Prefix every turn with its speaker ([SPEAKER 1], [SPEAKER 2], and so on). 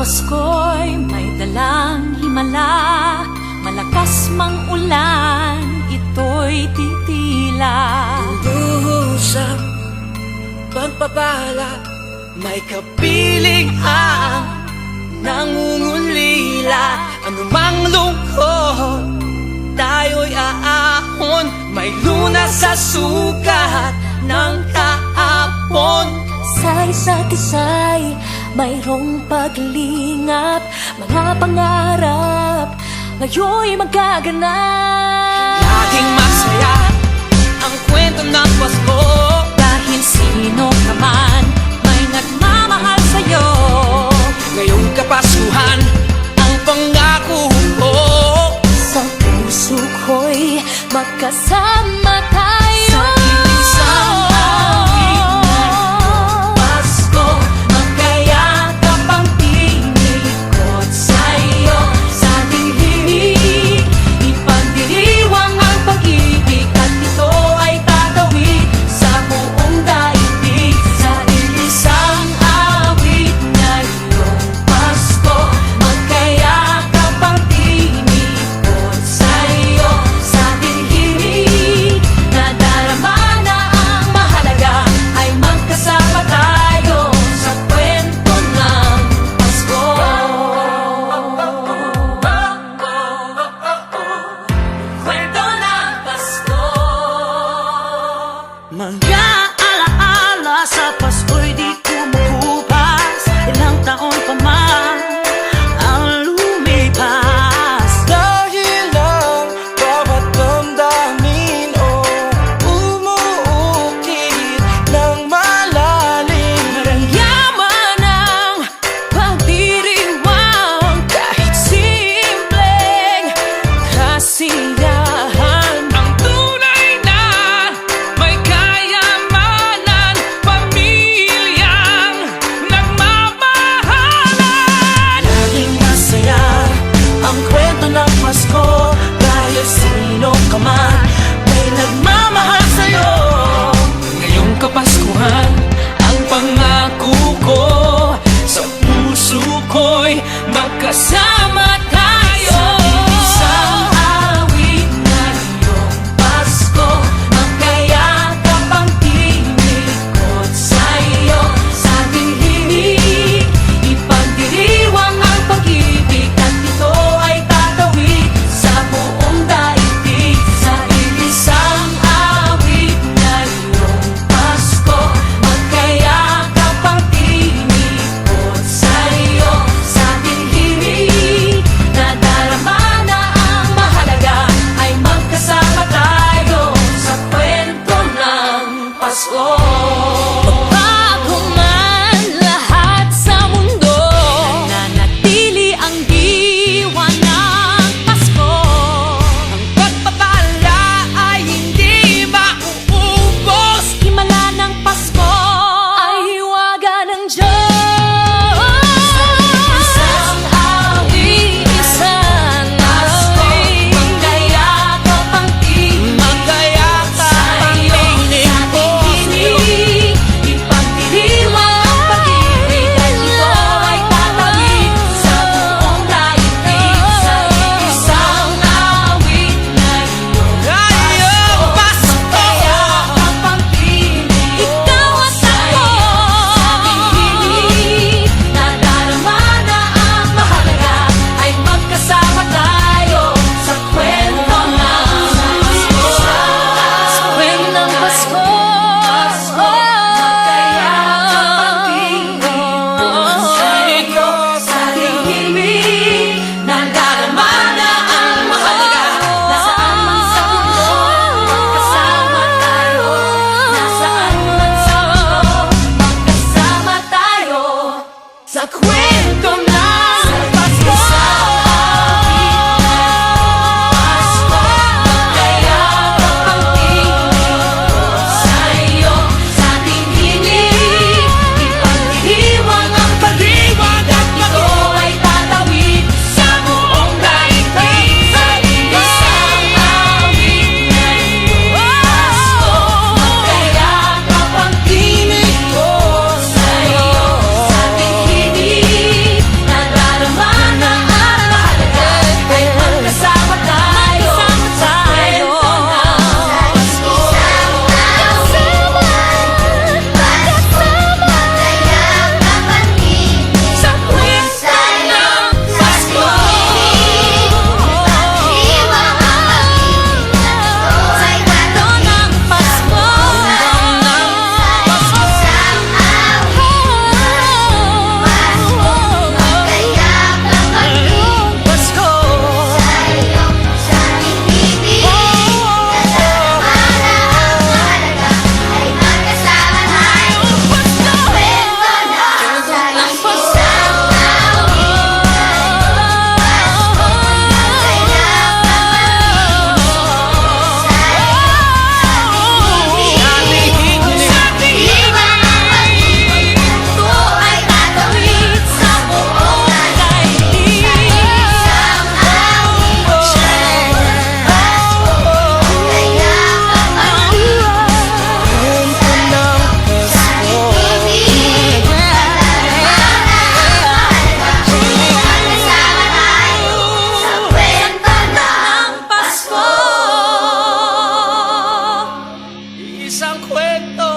[SPEAKER 1] Pasko'y may dalang himala, malakas mang ulan, ito'y titila.
[SPEAKER 2] Duhusap, pagpapala, may kapiling ang nangungulila. Anumang lungkot, tayo'y aahon, may lunas sa sukat ng kahapon.
[SPEAKER 1] Sa isa't isa'y mayroong paglingap, mga pangarap ngayon'y magaganap.
[SPEAKER 2] Laging masaya ang kwento ng Pasko,
[SPEAKER 1] Dahil sino ka man may nagmamahal sa'yo.
[SPEAKER 2] ngayong Kapaskuhan ang pangako ko.
[SPEAKER 1] Sa puso ko'y magkasama tayo.
[SPEAKER 2] Sa isang awit ngayong Pasko,
[SPEAKER 1] magkayakap ang tinikot sa'yo. Sa ating himig, ipagdiriwang ang pag-ibig, at ito ay tatawid sa buong daigdig. Sa isang awit ngayong Pasko, magkayakap ang tinikot sa'yo. Sa ating himig, nadarama na ang mahalaga, ay magkasama tayo sa kwento ng Pasko. Kwento ng Pasko.
[SPEAKER 2] mga alaala sa Pasko'y di kumukupas. Ilang taon pa man ang lumipas. Dahil ang bawat damdamin umuukit ng malalim.
[SPEAKER 1] Yaman ang pagdiriwang, kahit simpleng kasiyahan.
[SPEAKER 2] Ang tunay na may kayamanan, pamilyang nagmamahalan. Laging masaya ang kwento ng Pasko, dahil sino ka man may nagmamahal sa'yo. Ngayong Kapaskuhan ang pangako ko, sa puso ko'y magkasama tayo.
[SPEAKER 1] Isang awit ngayong Pasko, magkayakap ang tinikot sa'yo. Sa ating himig, ipagdiriwang ang pag-ibig, at ito ay tatawid sa buong daigdig. Sa isang awit ngayong Pasko, magkayakap ang tinikot sa'yo. Sa ating himig, nadarama na ang mahalaga, ay magkasama tayo sa kwento ng Pasko. Magbago man lahat sa mundo, nananatili ang diwa ng Pasko.
[SPEAKER 2] Ang pagpapala ay hindi mauubos.
[SPEAKER 1] Himala ng Pasko ay hiwaga ng Diyos. Isang awit, isang awit, magkayakap ang tinig
[SPEAKER 2] Magkayakap ang
[SPEAKER 1] sa'yo.
[SPEAKER 2] tinig
[SPEAKER 1] Sa
[SPEAKER 2] ko
[SPEAKER 1] ating himig,
[SPEAKER 2] isang kwento